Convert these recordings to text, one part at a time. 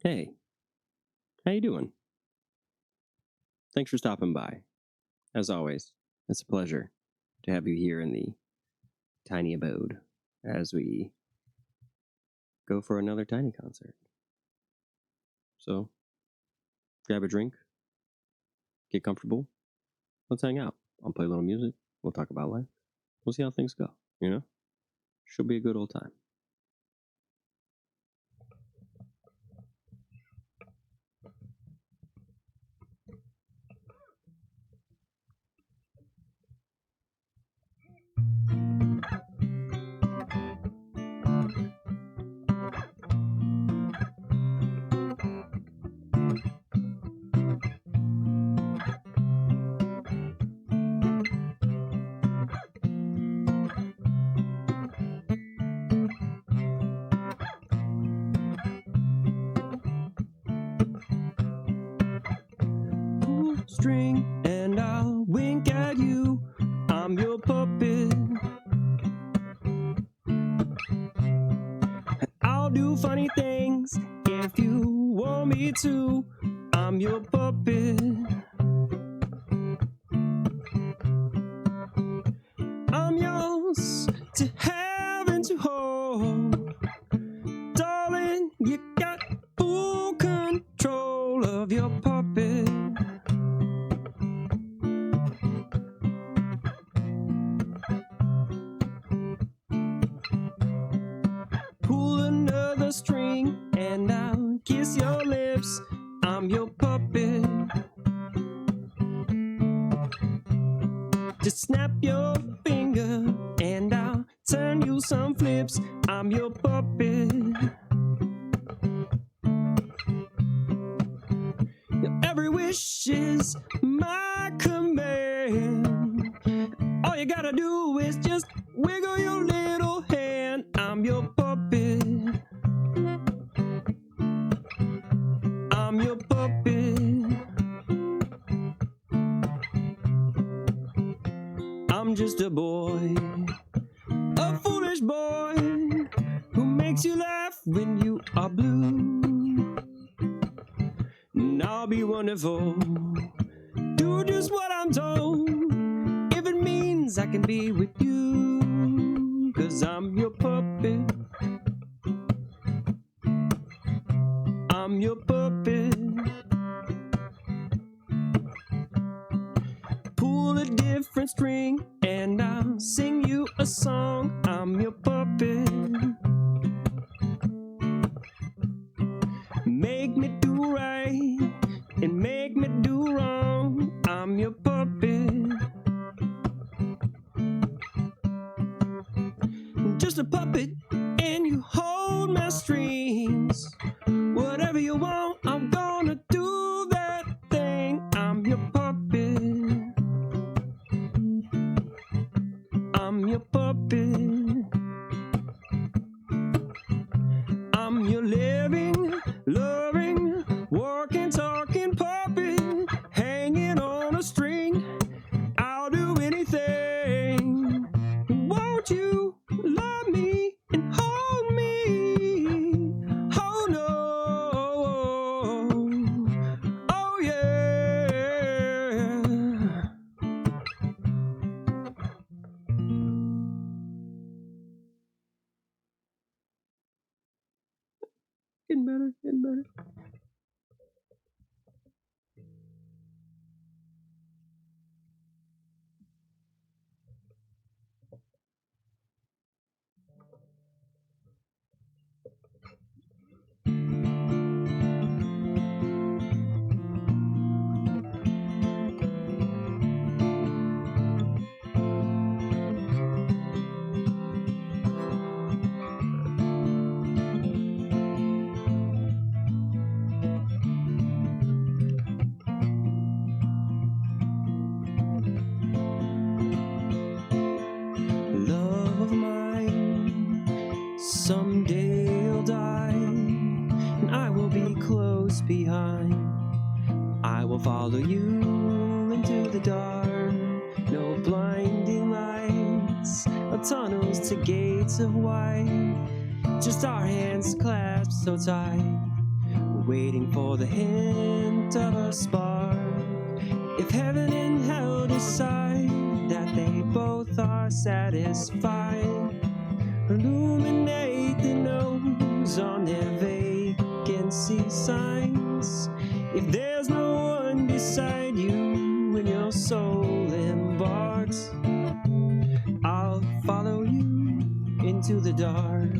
Hey, how you doing? Thanks for stopping by. As always, it's a pleasure to have you here in the tiny abode as we go for another tiny concert. So, grab a drink, get comfortable, let's hang out. I'll play a little music, we'll talk about life, we'll see how things go, you know? Should be a good old time. String and I'll wink at you. I'm your puppet. I'll do funny things if you want me to. I'm your puppet. I'm yours to have and to hold. Darling, you got full control of your puppet. Pull another string and I'll kiss your lips. I'm your puppet. Just snap your finger and I'll turn you some flips. I'm your puppet. Your every wish is my command. All you gotta do is just wiggle your little hand. I'm your puppet. I'm your puppet. I'm just a boy, a foolish boy, who makes you laugh when you are blue. And I'll be wonderful, do just what I'm told, if it means I can be with you, 'cause I'm your puppet. I'm your puppet. Pull a different string and I'll sing you a song. I'm your puppet. Make me do right and make me do wrong. I'm your puppet. Just a puppet and you hold my strings. Whatever you want, I'm gonna do that thing. I'm your puppet. I'm your puppet. I'm your living, loving, walking, talking puppet, hanging on a string. I'll do anything. Won't you love me and hold me? Oh no. Oh yeah. Getting better, getting better. Love of mine, someday you'll die, and I will be close behind. I will follow you into the dark. No blinding lights, no tunnels to gates of white. Just our hands clasped so tight. waiting for the hint of a spark. If heaven and hell decide that they both are satisfied, illuminate the nose on their vacancy signs. If there's no one beside you when your soul embarks, I'll follow you into the dark.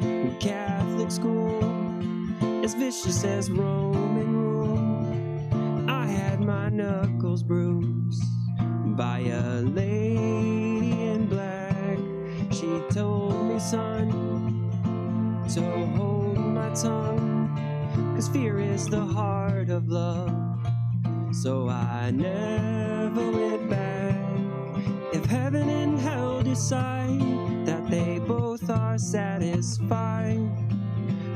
In Catholic school, as vicious as Roman rule, I had my knuckles bruised by a lady in black. She told me, son, to hold my tongue, 'cause fear is the heart of love. So I never went back. If heaven and hell decide that they both are satisfied,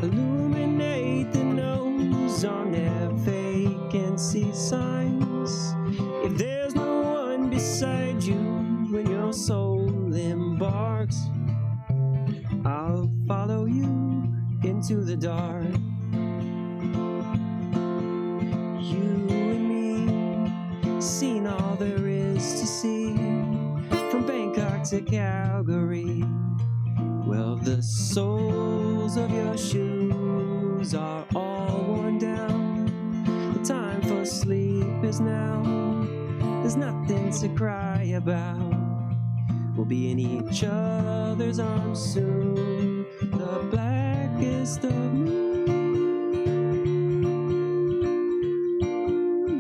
illuminate the nose on their vacancy signs. If there's no one beside you when your soul embarks, I'll follow you into the dark. You and me, seen all there is to see, from Bangkok to Calgary. Well, the soles of your shoes are all worn down. The time for sleep is now. There's nothing to cry about. We'll be in each other's arms soon. The blackest of moons.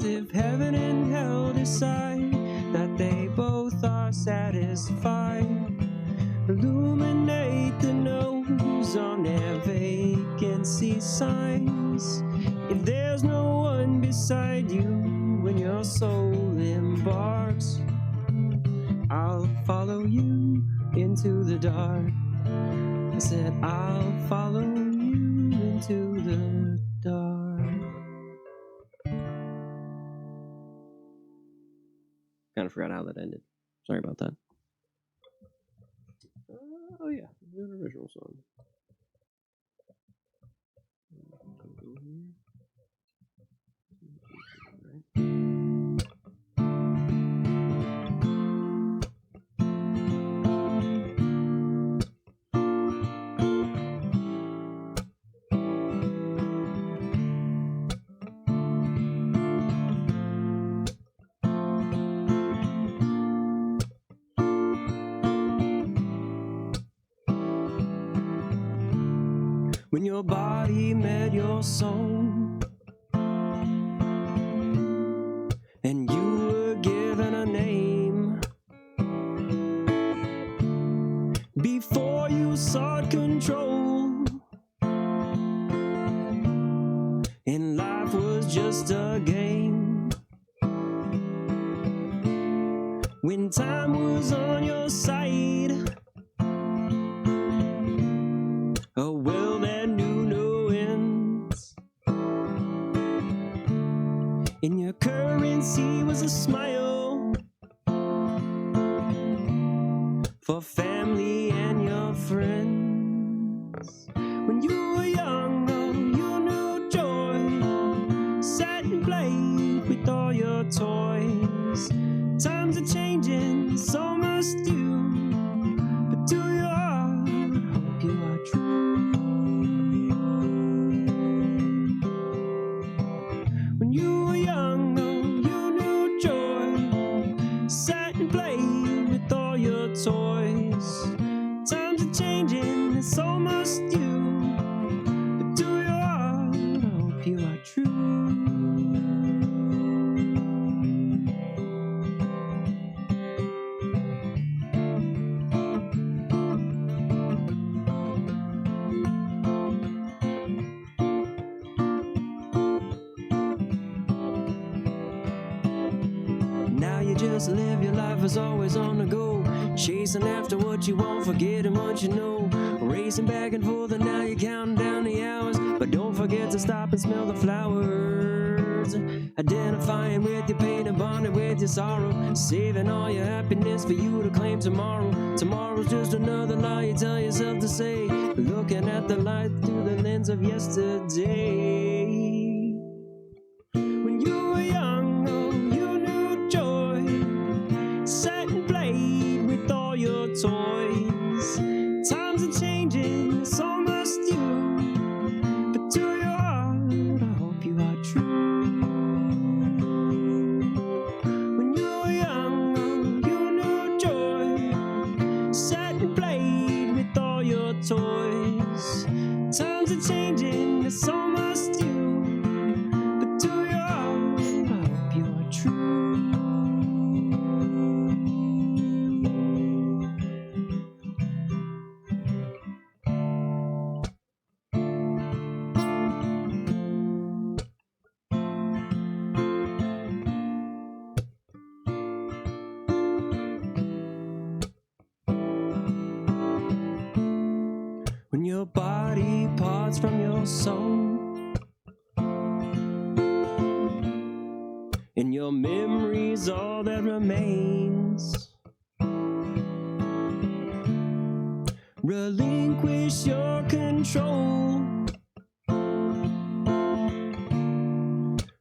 If heaven and hell decide that they both are satisfied, illuminate the nose on their vacancy signs. If there's no one beside you when your soul embarks, I'll follow you into the dark. I said, I'll follow you into the dark. Kind of forgot how that ended. Sorry about that. Oh yeah, the original song. When your body met your soul, and you were given a name, before you sought control, and life was just a game. When time was on your side, a will that knew no ends, and your currency was a smile for family and your friends. When you were young, though, you knew joy, sat and played with all your toys. Times are changing, so must you, but to your heart, hope you are true. When you were young, though, you knew joy, sat and played with all your toys. Times are changing, and so must you, but to your heart, I hope you are true. Now you just live your life as always on the go, chasing after what you want, forgetting what you know, racing back and forth, and now you're counting down the hours. But don't forget to stop and smell the flowers, identifying with your pain and bonding with your sorrow, saving all your happiness for you to claim tomorrow. Tomorrow's just another lie you tell yourself to say, looking at the light through the lens friends of yesterday. When you were young, oh, you knew joy. Sat and played with all your toys. Times are changing, so must you. But to your heart, I hope you are true. When you were young, oh, you knew joy. Sat and played with all your toys. Times are changing, so must you. But to your heart, I hope you are true. When your body parts from your soul, and your memory's all that remains, relinquish your control.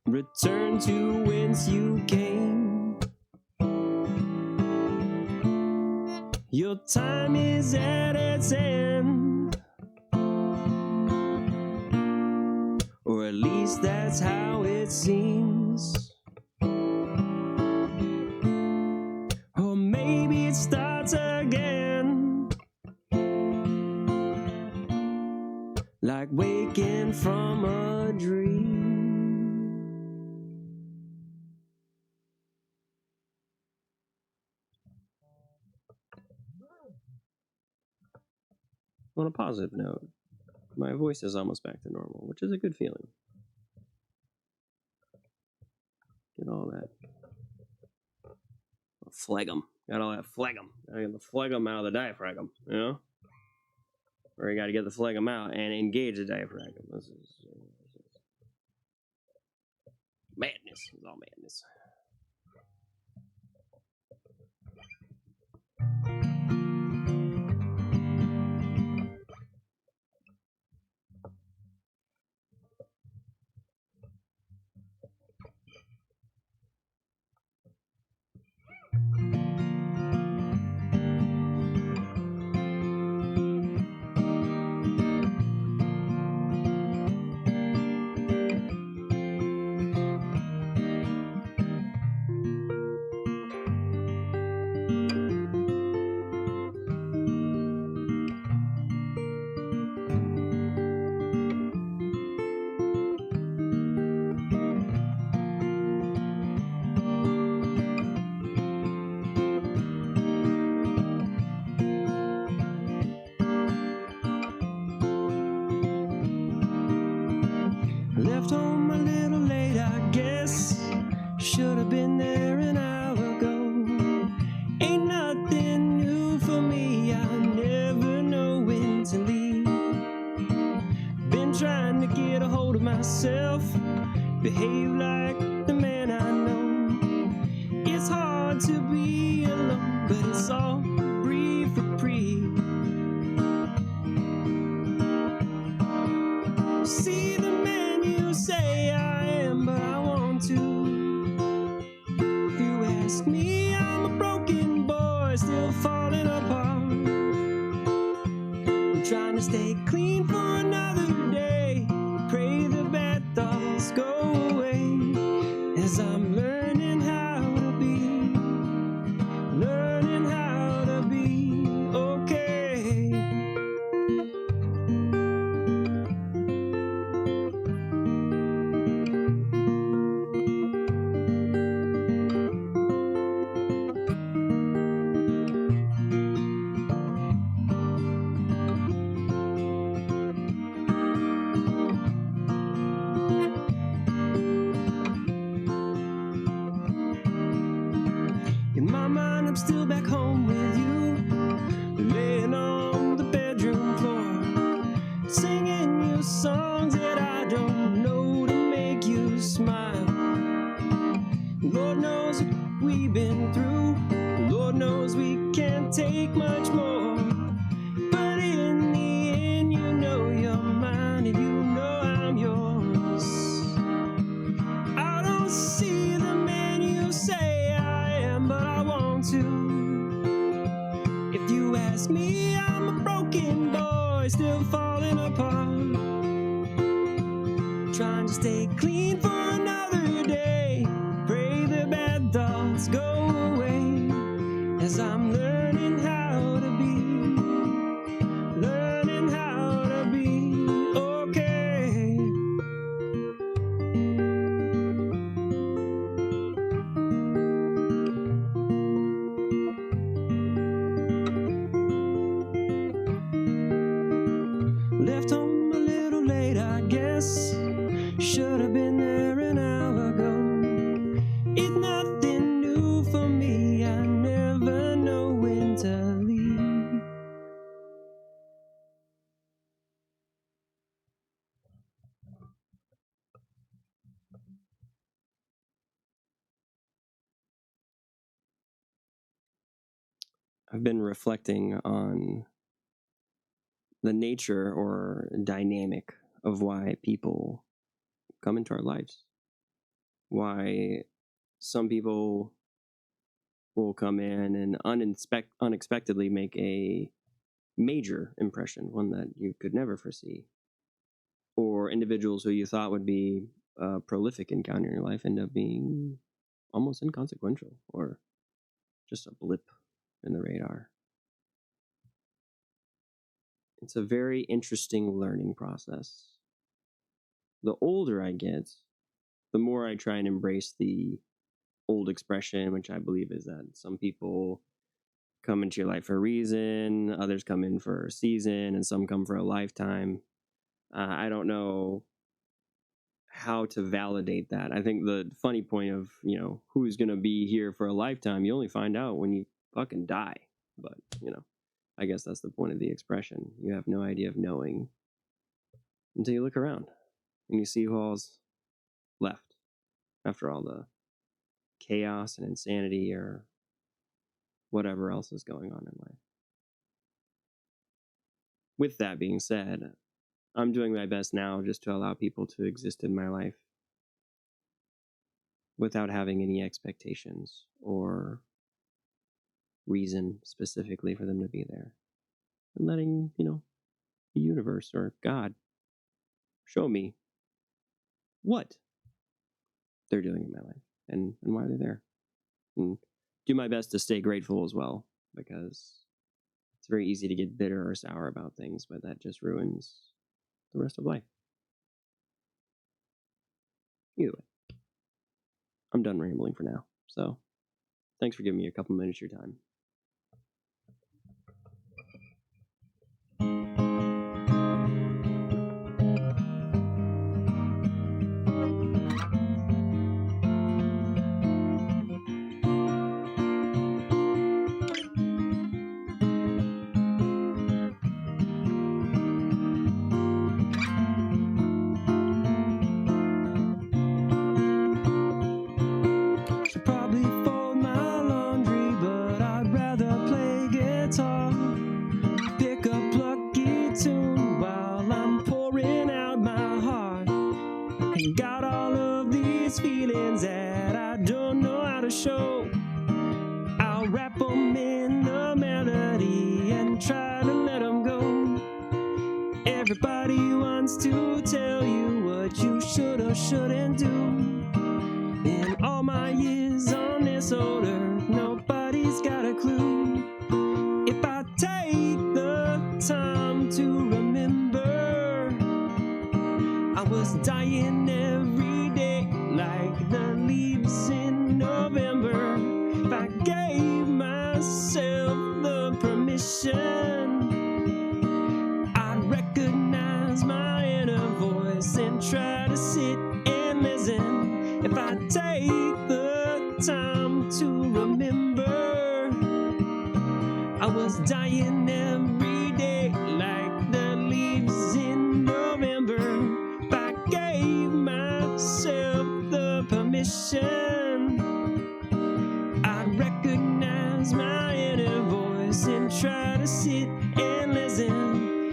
Return to whence you came. Your time is at its end, or at least that's how it seems. Or maybe it starts again, like waking from a dream. On a positive note, my voice is almost back to normal, which is a good feeling. Get all that phlegm. Got all that phlegm. Gotta get the phlegm out of the diaphragm, you know? Or you gotta get the phlegm out and engage the diaphragm. This is madness. It's all madness. Left home a little late, I guess. Should have been there an hour ago. Ain't nothing new for me, I never know when to leave. Been trying to get a hold of myself, behave like the man I know. It's hard to be alone, but it's all brief reprieve. See the man you say I am, but I want to. If you ask me, I'm a broken boy, still falling apart. I'm trying to stay clean for another day. Pray the bad thoughts go away, as I'm learning how to be. Learning how to be okay. joy still falling apart. Trying to stay clean for another day. Pray the bad thoughts go away as I'm learning how to be. Learning how to be okay. Left home a little late, I guess. Should have been there an hour ago. It's nothing new for me. I never know when to leave. I've been reflecting on the nature or dynamic of why people come into our lives. Why some people will come in and unexpectedly make a major impression, one that you could never foresee. Or individuals who you thought would be a prolific encounter in your life end up being almost inconsequential or just a blip in the radar. It's a very interesting learning process. The older I get, the more I try and embrace the old expression, which I believe is that some people come into your life for a reason, others come in for a season, and some come for a lifetime. I don't know how to validate that. I think the funny point of, who's going to be here for a lifetime, you only find out when you fucking die. But, I guess that's the point of the expression. You have no idea of knowing until you look around and you see who all's left after all the chaos and insanity or whatever else is going on in life. With that being said, I'm doing my best now just to allow people to exist in my life without having any expectations or reason specifically for them to be there. And letting, the universe or God show me what they're doing in my life and why they're there. And do my best to stay grateful as well, because it's very easy to get bitter or sour about things, but that just ruins the rest of life. Either way, I'm done rambling for now. So thanks for giving me a couple minutes of your time. Should probably fold my laundry, but I'd rather play guitar. Pick a plucky tune while I'm pouring out my heart. And got all of these feelings that I don't know how to show. I'll wrap them in the melody and try to let them go. Everybody wants to tell you what you should or shouldn't do. In all my years on this old earth, nobody's got a clue. If I take the time to remember, I was dying every day like the leaves in November. If I gave myself the permission, I'd recognize my inner voice and try to sit and listen. If I take the time to remember, I was dying every day like the leaves in November. If I gave myself the permission, I'd recognize my inner voice and try to sit and listen.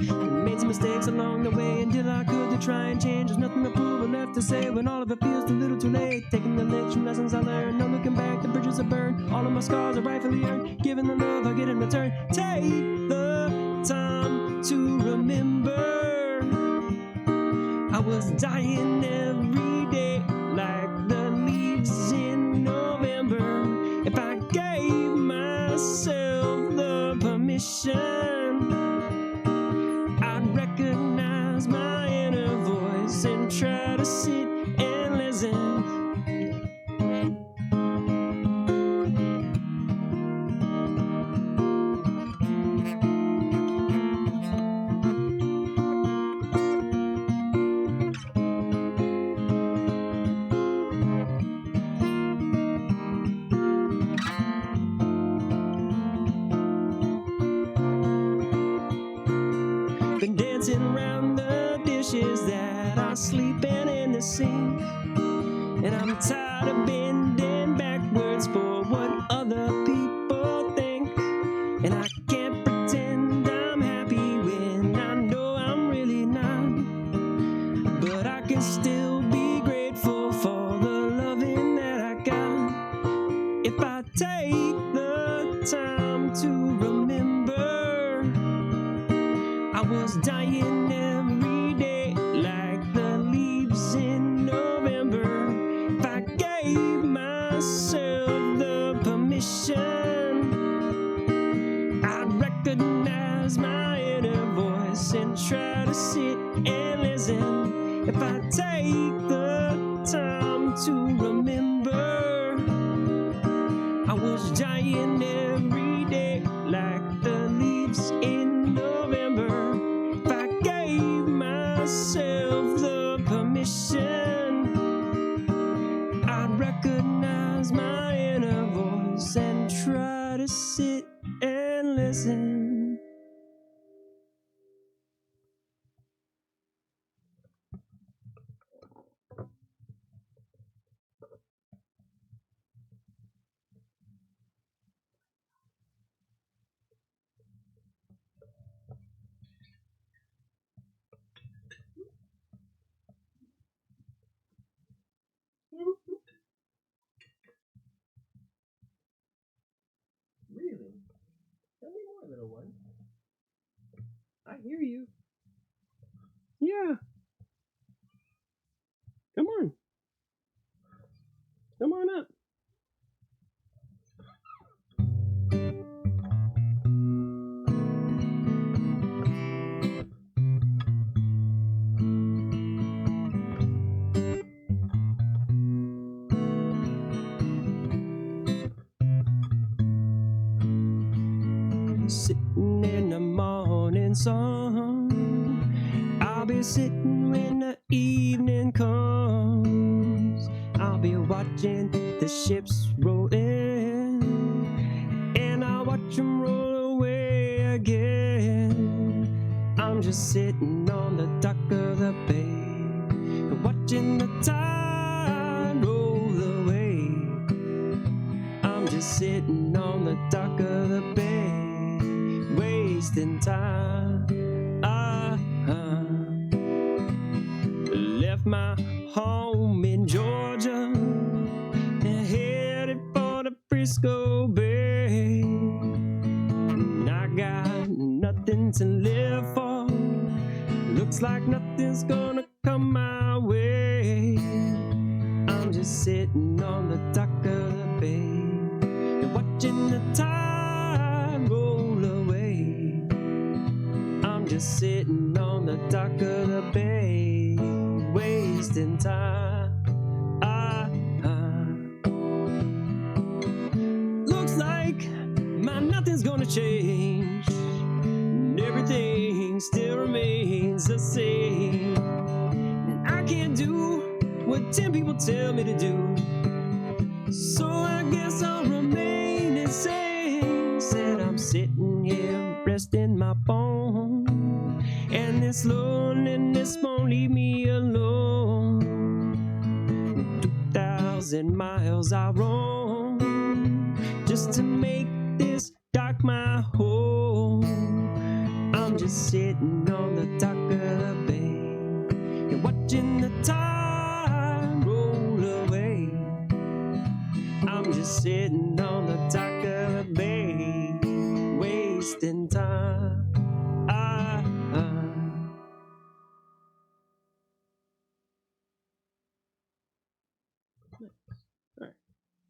And made some mistakes along the way and did all I could to try and change. There's nothing to prove or left to say when all of it feels too little too late. Taking the lecture lessons I learned, no looking back, the bridges are burned. All of my scars are rightfully earned, giving the love I get in return. Take the time to remember. remember. I was dying every day like the leaves in November. If I gave myself the permission, I'd recognize my inner voice and try to sit and listen. Been dancing around the dishes that are sleeping in the sink, and I'm tired of bending backwards for what other people think. And I can't pretend I'm happy when I know I'm really not, but I can still be grateful for the loving that I got. If I take the time to remember, I was dying every day like the leaves in November. If I gave myself the permission, I'd recognize my inner voice and try to sit and listen. If I take the time to remember, I was dying every day like the leaves in November. If I gave myself the permission, I'd recognize my inner voice and try to sit and listen. Really? Tell me more, little one. I hear you. Yeah. Come on. Come on up. Sitting in the morning sun, I'll be sitting when the evening comes. I'll be watching the ships roll in, and I'll watch them roll away again. I'm just sitting on the dock of the bay, watching the tide roll away. I'm just sitting on the dock of the bay, wasting time. Left my home in Georgia and headed for the Frisco Bay. And I got nothing to live for. Looks like nothing's gonna come my way. I'm just sitting on the dock of the bay and watching the tide roll away. I'm just sitting on the dock of the bay, wasting time. Looks like my nothing's gonna change, and everything still remains the same. And I can't do what 10 people tell me to do, so I guess I'll remain insane. Said I'm sitting here resting my bones, and this loneliness won't leave me alone. 2,000 miles I roam just to make this dock my home. I'm just sitting on the dock of the bay and watching the tide roll away. I'm just sitting on the dock of the bay, wasting time.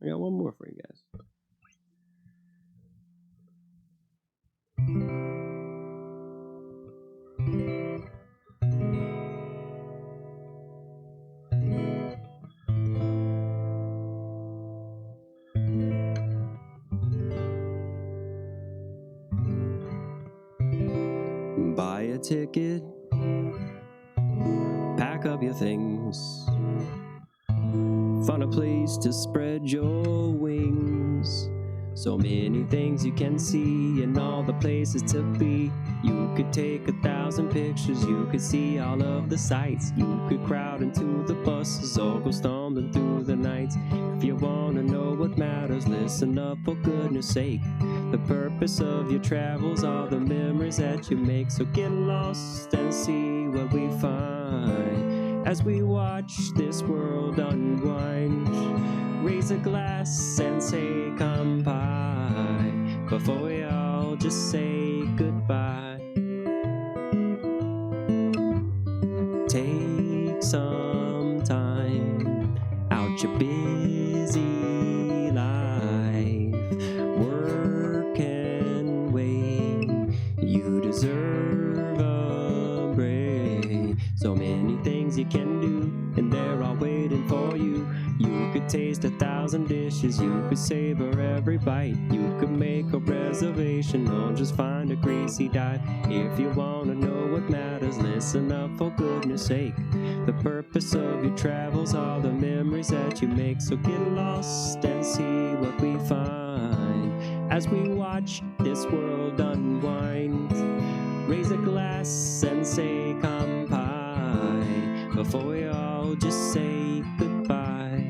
I got one more for you guys. Buy a ticket, pack up your things, find a place to spread your wings. So many things you can see and all the places to be. You could take 1,000 pictures, you could see all of the sights. You could crowd into the buses or go stumbling through the nights. If you wanna know what matters, listen up for goodness sake. The purpose of your travels are the memories that you make. So get lost and see what we find as we watch this world unwind. Raise a glass and say Kampai before we all just say goodbye. Take some time out your busy life, work and wait. You deserve a break. So many things you can do, and they're all waiting for you. You could taste 1,000 dishes, you could savor every bite. You could make a reservation or just find a greasy dive. If you wanna know what matters, listen up for goodness sake. The purpose of your travels are the memories that you make. So get lost and see what we find as we watch this world unwind. Raise a glass and say Kampai before we all just say goodbye.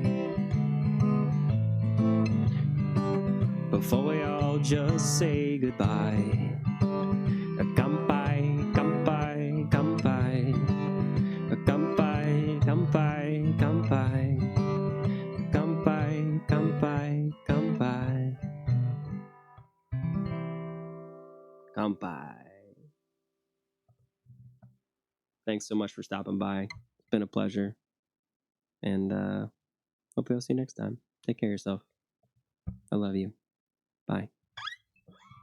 Before we all just say goodbye. Kampai, Kampai, Kampai. Kampai, Kampai, Kampai. Kampai, Kampai, Kampai. Kampai. Thanks so much for stopping by. It's been a pleasure. And hopefully I'll see you next time. Take care of yourself. I love you. Bye.